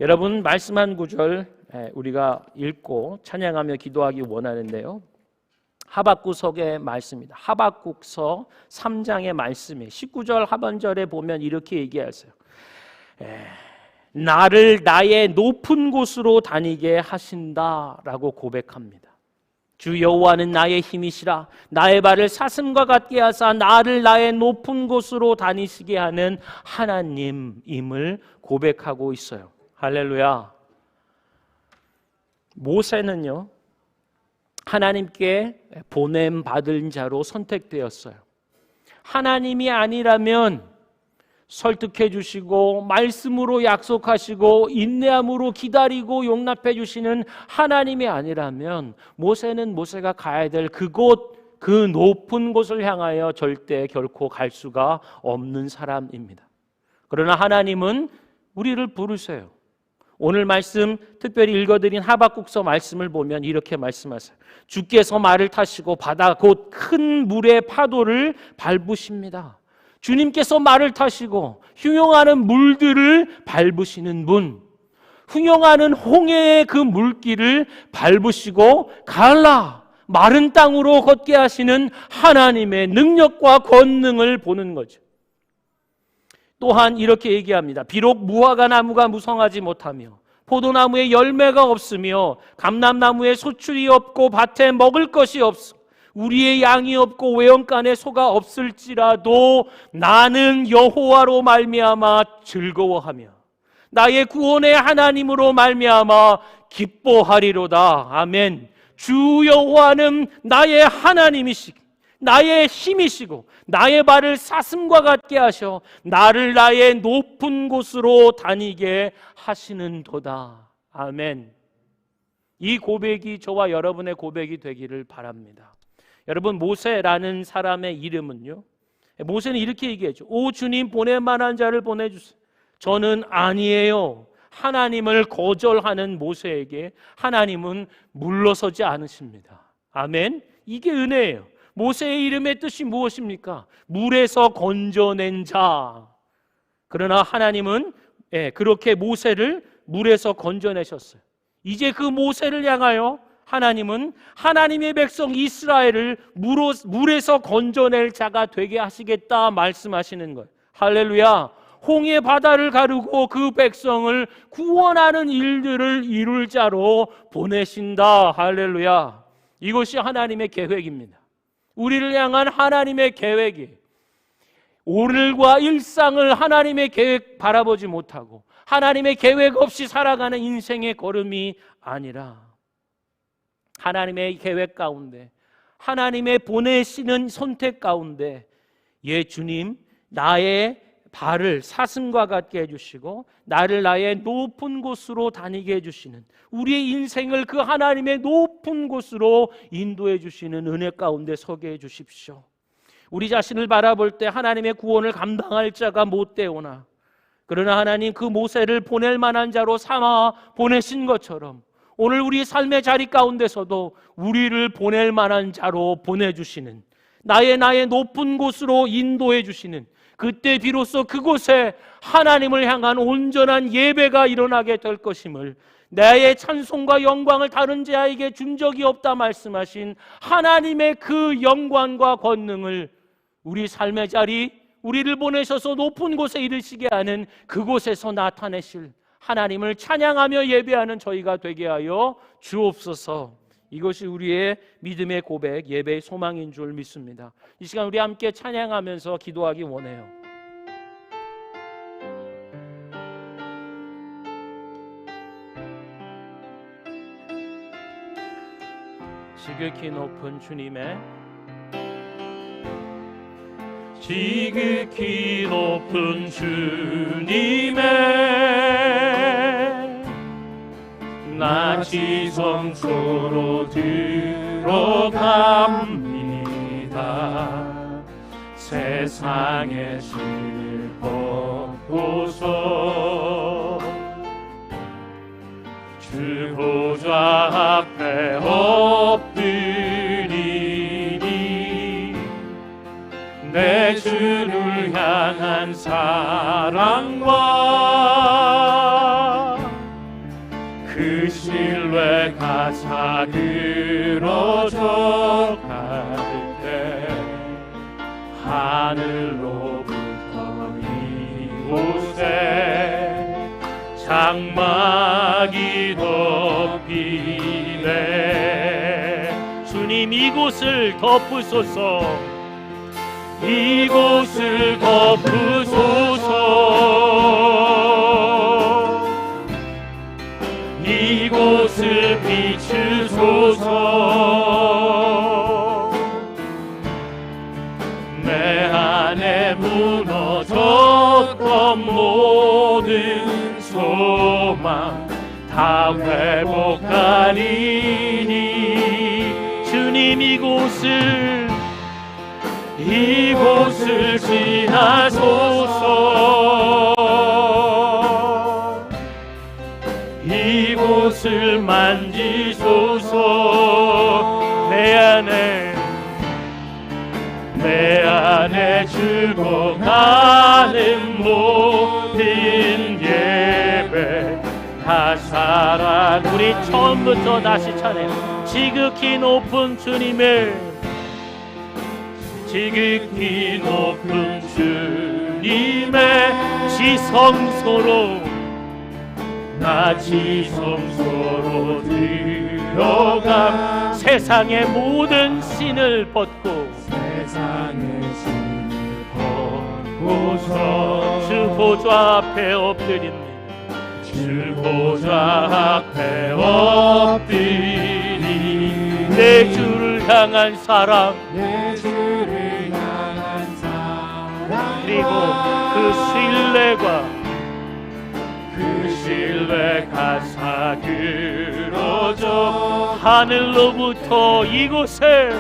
여러분, 말씀 한 구절 우리가 읽고 찬양하며 기도하기 원하는데요. 하박국서의 말씀입니다. 하박국서 3장의 말씀이 19절 하반절에 보면 이렇게 얘기하세요. 나를 나의 높은 곳으로 다니게 하신다라고 고백합니다. 주 여호와는 나의 힘이시라. 나의 발을 사슴과 같게 하사 나를 나의 높은 곳으로 다니시게 하는 하나님임을 고백하고 있어요. 할렐루야. 모세는요, 하나님께 보냄 받은 자로 선택되었어요. 하나님이 아니라면 설득해 주시고 말씀으로 약속하시고 인내함으로 기다리고 용납해 주시는 하나님이 아니라면 모세는 모세가 가야 될 그곳, 그 높은 곳을 향하여 절대 결코 갈 수가 없는 사람입니다. 그러나 하나님은 우리를 부르세요. 오늘 말씀 특별히 읽어드린 하박국서 말씀을 보면 이렇게 말씀하세요. 주께서 말을 타시고 바다 곧 큰 물의 파도를 밟으십니다. 주님께서 말을 타시고 흉용하는 물들을 밟으시는 분, 흉용하는 홍해의 그 물길을 밟으시고 갈라 마른 땅으로 걷게 하시는 하나님의 능력과 권능을 보는 거죠. 또한 이렇게 얘기합니다. 비록 무화과 나무가 무성하지 못하며 포도나무에 열매가 없으며 감람나무에 소출이 없고 밭에 먹을 것이 없어 우리의 양이 없고 외양간에 소가 없을지라도 나는 여호와로 말미암아 즐거워하며 나의 구원의 하나님으로 말미암아 기뻐하리로다. 아멘. 주 여호와는 나의 하나님이시고 나의 힘이시고 나의 발을 사슴과 같게 하셔 나를 나의 높은 곳으로 다니게 하시는도다. 아멘. 이 고백이 저와 여러분의 고백이 되기를 바랍니다. 여러분, 모세라는 사람의 이름은요, 모세는 이렇게 얘기했죠. 오 주님, 보낼 만한 자를 보내주세요. 저는 아니에요. 하나님을 거절하는 모세에게 하나님은 물러서지 않으십니다. 아멘. 이게 은혜예요. 모세의 이름의 뜻이 무엇입니까? 물에서 건져낸 자. 그러나 하나님은 그렇게 모세를 물에서 건져내셨어요. 이제 그 모세를 향하여 하나님은 하나님의 백성 이스라엘을 물에서 건져낼 자가 되게 하시겠다 말씀하시는 거예요. 할렐루야. 홍해 바다를 가르고 그 백성을 구원하는 일들을 이룰 자로 보내신다. 할렐루야. 이것이 하나님의 계획입니다. 우리를 향한 하나님의 계획이 오늘과 일상을 하나님의 계획 바라보지 못하고 하나님의 계획 없이 살아가는 인생의 걸음이 아니라 하나님의 계획 가운데 하나님의 보내시는 선택 가운데 주님 나의 발을 사슴과 같게 해주시고 나를 나의 높은 곳으로 다니게 해주시는 우리의 인생을 그 하나님의 높은 곳으로 인도해 주시는 은혜 가운데 서게 해주십시오. 우리 자신을 바라볼 때 하나님의 구원을 감당할 자가 못되오나 그러나 하나님 그 모세를 보낼 만한 자로 삼아 보내신 것처럼 오늘 우리 삶의 자리 가운데서도 우리를 보낼 만한 자로 보내주시는 나의 높은 곳으로 인도해 주시는 그때 비로소 그곳에 하나님을 향한 온전한 예배가 일어나게 될 것임을 나의 찬송과 영광을 다른 자에게 준 적이 없다 말씀하신 하나님의 그 영광과 권능을 우리 삶의 자리 우리를 보내셔서 높은 곳에 이르시게 하는 그곳에서 나타내실 하나님을 찬양하며 예배하는 저희가 되게 하여 주옵소서. 이것이 우리의 믿음의 고백, 예배의 소망인 줄 믿습니다. 이 시간 우리 함께 찬양하면서 기도하기 원해요. 지극히 높은 주님의 지극히 높은 주님의 나 지성소로 들어갑니다. 세상의 슬퍼도서 주 보좌 앞에 엎드리니 내 주를 향한 사랑과 그 신뢰가 사그러져 갈 때 하늘로부터 이곳에 장막이 덮이네. 주님 이곳을 덮으소서. 이곳을 덮으소서. 이곳을 비추소서. 내 안에 무너졌던 모든 소망 다 회복하리니 주님 이곳을 지나소서. 이곳을 만지소서. 내 안에 죽어가는 모든 예배 다 살아. 우리 처음부터 다시 차례. 지극히 높은 주님의 지극히 높은 주님의 지성소로 나 지성소로 들어가 세상의 모든 신을 벗고 주 보좌 앞에 엎드립니다. 주 보좌 앞에 엎드리니 내 주를 향한 사랑 그리고 그 신뢰가 사그러져 하늘로부터 이곳에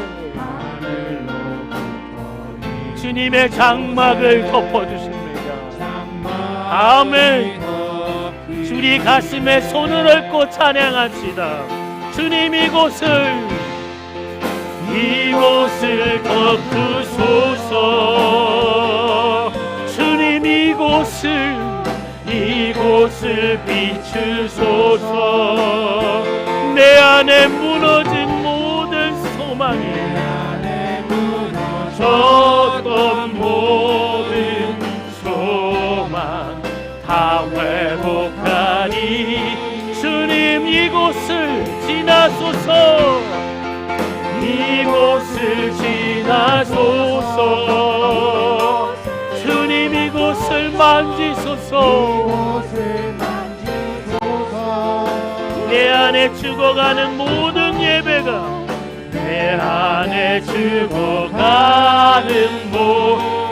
주님의 장막을 덮어주십니다. 아멘. 우리 가슴에 손을 얹고 찬양합시다. 주님 이곳을 덮으소서. 주님 이곳을 비추소서. 내 안에 무너진 모든 소망이 어떤 모든 소망 다 회복하니 주님 이곳을 지나소서. 이곳을 지나소서. 주님 이곳을 만지소서. 내 안에 죽어가는 모든 예배가 내 안에 죽어가는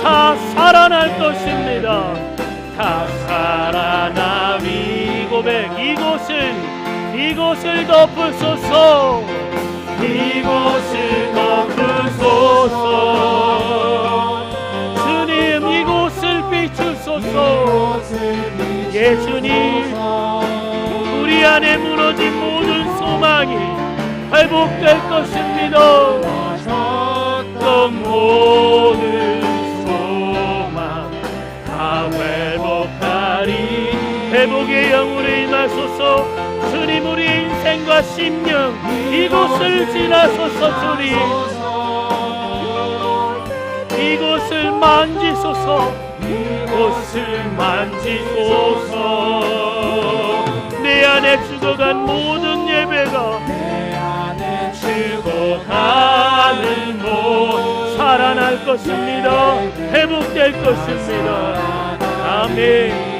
다 살아날 것입니다. 다 살아나 이 고백 이곳을 덮으소서. 이곳을 덮으소서. 주님 이곳을 비추소서. 예수님 우리 안에 무너진 모든 소망이 회복될 것입니다. 어떤 모든 소망 다 회복하리. 회복의 영으로 임하소서. 주님 우리 인생과 심령 이곳을 지나소서. 주님 이곳을 만지소서. 이곳을 만지소서. 내 안에 죽어간 모든 예배가 죽어가는 모 살아날 것입니다. 회복될 것입니다. 아멘.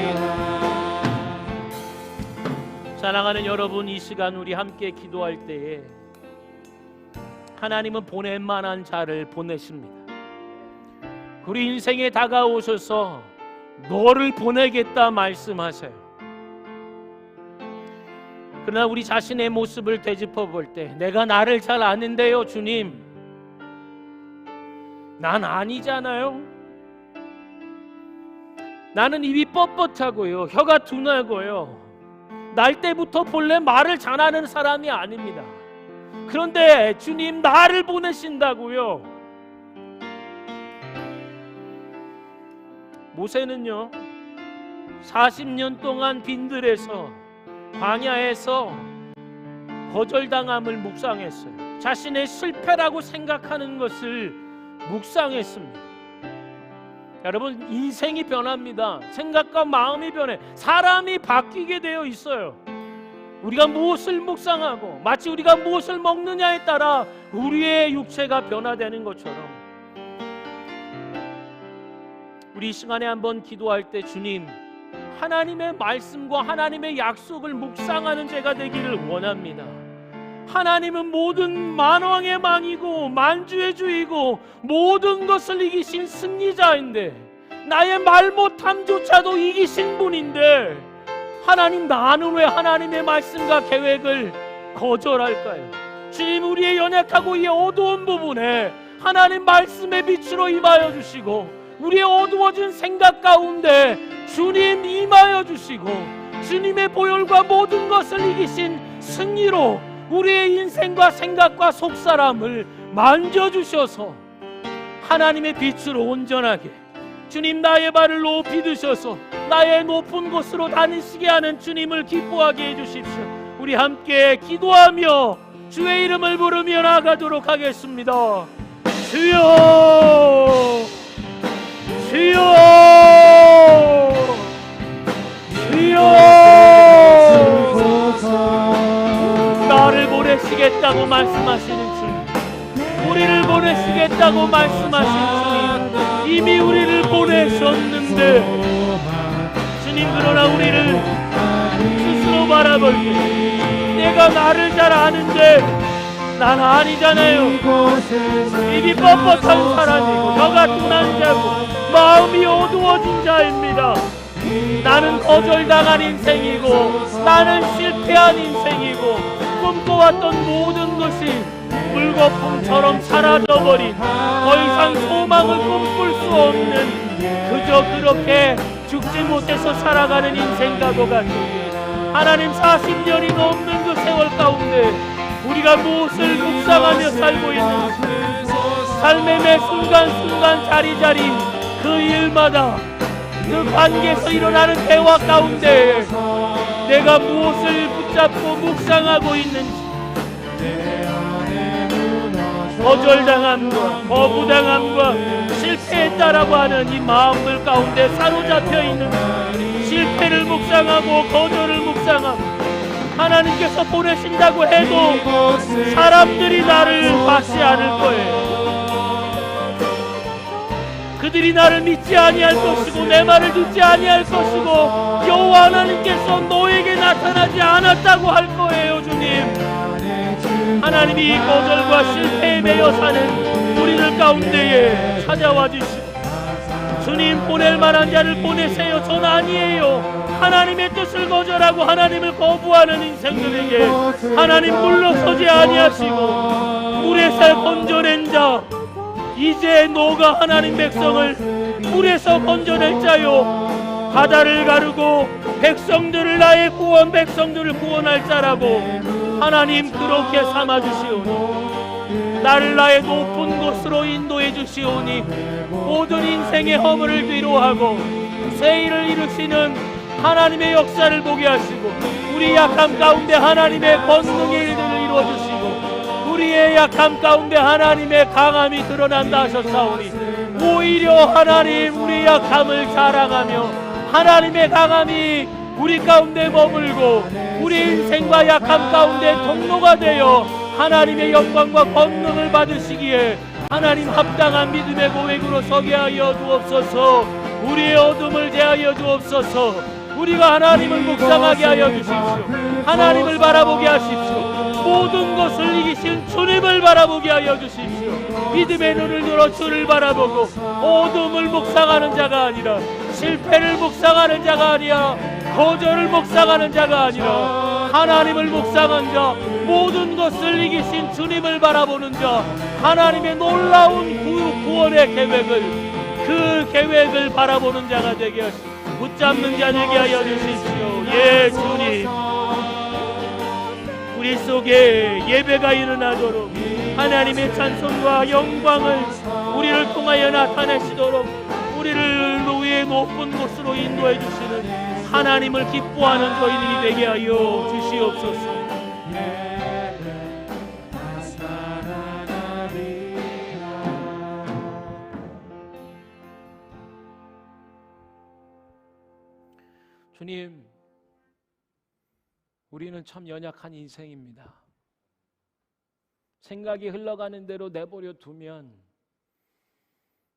사랑하는 여러분, 이 시간 우리 함께 기도할 때에 하나님은 보낼 만한 자를 보내십니다. 우리 인생에 다가오셔서 너를 보내겠다 말씀하세요. 그러나 우리 자신의 모습을 되짚어 볼 때 내가 나를 잘 아는데요 주님, 난 아니잖아요. 나는 입이 뻣뻣하고요, 혀가 둔하고요, 날 때부터 본래 말을 잘하는 사람이 아닙니다. 그런데 주님 나를 보내신다고요. 모세는요 40년 동안 빈들에서 광야에서 거절당함을 묵상했어요. 자신의 실패라고 생각하는 것을 묵상했습니다. 여러분, 인생이 변합니다. 생각과 마음이 변해. 사람이 바뀌게 되어 있어요. 우리가 무엇을 묵상하고 마치 우리가 무엇을 먹느냐에 따라 우리의 육체가 변화되는 것처럼 우리 이 시간에 한번 기도할 때 주님, 하나님의 말씀과 하나님의 약속을 묵상하는 제가 되기를 원합니다. 하나님은 모든 만왕의 망이고 만주의 주이고 모든 것을 이기신 승리자인데 나의 말 못함조차도 이기신 분인데 하나님, 나는 왜 하나님의 말씀과 계획을 거절할까요? 주님, 우리의 연약하고 이 어두운 부분에 하나님 말씀의 빛으로 임하여 주시고 우리의 어두워진 생각 가운데 주님 임하여 주시고 주님의 보혈과 모든 것을 이기신 승리로 우리의 인생과 생각과 속사람을 만져주셔서 하나님의 빛으로 온전하게 주님 나의 발을 높이 드셔서 나의 높은 곳으로 다니시게 하는 주님을 기뻐하게 해주십시오. 우리 함께 기도하며 주의 이름을 부르며 나아가도록 하겠습니다. 주여, 주여, 주여, 나를 보내시겠다고 말씀하시는 주님, 우리를 보내시겠다고 말씀하시는 주님, 이미 우리를 보내셨는데 주님, 그러나 우리를 스스로 바라볼 때 내가 나를 잘 아는데 난 아니잖아요. 입이 뻣뻣한 사람이고 혀가 둔한 자고 마음이 어두워진 자입니다. 나는 거절당한 인생이고 나는 실패한 인생이고 꿈꿔왔던 모든 것이 물거품처럼 사라져버린 더 이상 소망을 꿈꿀 수 없는 그저 그렇게 죽지 못해서 살아가는 인생과도 같은 하나님, 40년이 넘는 그 세월 가운데 우리가 무엇을 묵상하며 살고 있는지, 삶의 매 순간순간 자리자리 그 일마다 그 관계에서 일어나는 대화 가운데 내가 무엇을 붙잡고 묵상하고 있는지, 거절당함과 거부당함과 실패했다라고 하는 이 마음들 가운데 사로잡혀 있는 실패를 묵상하고 거절을 묵상하고 하나님께서 보내신다고 해도 사람들이 나를 받지 않을 거예요. 그들이 나를 믿지 아니할 것이고 내 말을 듣지 아니할 것이고 여호와 하나님께서 너에게 나타나지 않았다고 할 거예요. 주님, 하나님이 이 거절과 실패에 매여 사는 우리들 가운데에 찾아와 주시고 주님, 보낼 만한 자를 보내세요. 전 아니에요. 하나님의 뜻을 거절하고 하나님을 거부하는 인생들에게 하나님 물러서지 아니하시고 물에서 건져낸 자, 이제 너가 하나님 백성을 물에서 건져낼 자요, 바다를 가르고 백성들을, 나의 구원 백성들을 구원할 자라고 하나님 그렇게 삼아주시오니 나를 나의 높은 곳으로 인도해 주시오니 모든 인생의 허물을 뒤로하고 새 일을 이루시는 하나님의 역사를 보게 하시고 우리 약함 가운데 하나님의 권능의 일들을 이루어주시고 우리의 약함 가운데 하나님의 강함이 드러난다 하셨사오니 오히려 하나님, 우리 약함을 자랑하며 하나님의 강함이 우리 가운데 머물고 우리 인생과 약함 가운데 통로가 되어 하나님의 영광과 권능을 받으시기에 하나님, 합당한 믿음의 고백으로 서게 하여 주옵소서. 우리의 어둠을 제하여 주옵소서. 우리가 하나님을 묵상하게 하여 주십시오. 하나님을 바라보게 하십시오. 모든 것을 이기신 주님을 바라보게 하여 주십시오. 믿음의 눈을 들어 주를 바라보고 어둠을 묵상하는 자가 아니라, 실패를 묵상하는 자가 아니라, 거절을 묵상하는 자가 아니라 하나님을 묵상한 자, 모든 것을 이기신 주님을 바라보는 자, 하나님의 놀라운 구원의 계획을, 그 계획을 바라보는 자가 되게 하시고 붙잡는 자 되게 하여 주십시오. 예, 주님, 우리 속에 예배가 일어나도록 하나님의 찬송과 영광을 우리를 통하여 나타내시도록 우리를 위에 높은 곳으로 인도해 주시는 하나님을 기뻐하는 저희들이 되게 하여 주시옵소서. 주님, 우리는 참 연약한 인생입니다. 생각이 흘러가는 대로 내버려 두면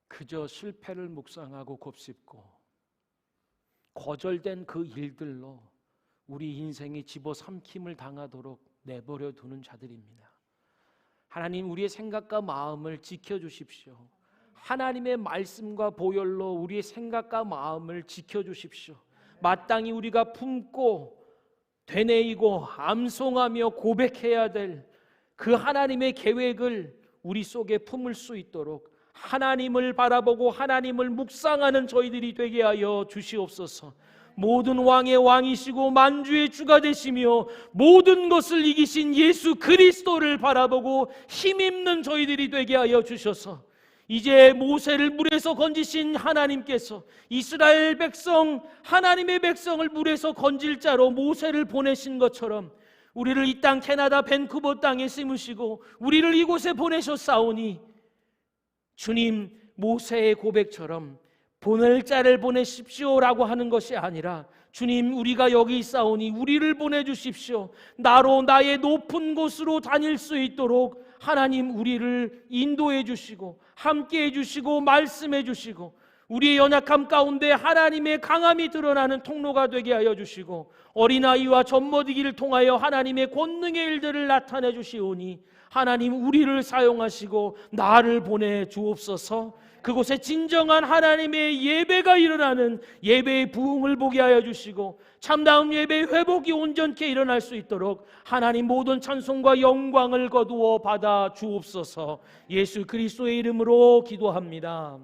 그저 실패를 묵상하고 곱씹고 거절된 그 일들로 우리 인생이 집어삼킴을 당하도록 내버려 두는 자들입니다. 하나님, 우리의 생각과 마음을 지켜주십시오. 하나님의 말씀과 보혈로 우리의 생각과 마음을 지켜주십시오. 마땅히 우리가 품고 되뇌이고 암송하며 고백해야 될 그 하나님의 계획을 우리 속에 품을 수 있도록 하나님을 바라보고 하나님을 묵상하는 저희들이 되게 하여 주시옵소서. 모든 왕의 왕이시고 만주의 주가 되시며 모든 것을 이기신 예수 그리스도를 바라보고 힘입는 저희들이 되게 하여 주셔서 이제 모세를 물에서 건지신 하나님께서 이스라엘 백성, 하나님의 백성을 물에서 건질 자로 모세를 보내신 것처럼 우리를 이 땅 캐나다 밴쿠버 땅에 심으시고 우리를 이곳에 보내셨사오니 주님, 모세의 고백처럼 보낼 자를 보내십시오라고 하는 것이 아니라 주님, 우리가 여기 있사오니 우리를 보내주십시오. 나로 나의 높은 곳으로 다닐 수 있도록 하나님 우리를 인도해 주시고 함께 해주시고 말씀해 주시고 우리의 연약함 가운데 하나님의 강함이 드러나는 통로가 되게 하여 주시고 어린아이와 젖먹이기를 통하여 하나님의 권능의 일들을 나타내 주시오니 하나님 우리를 사용하시고 나를 보내 주옵소서. 그곳에 진정한 하나님의 예배가 일어나는 예배의 부흥을 보게 하여 주시고 참다운 예배의 회복이 온전케 일어날 수 있도록 하나님 모든 찬송과 영광을 거두어 받아 주옵소서. 예수 그리스도의 이름으로 기도합니다.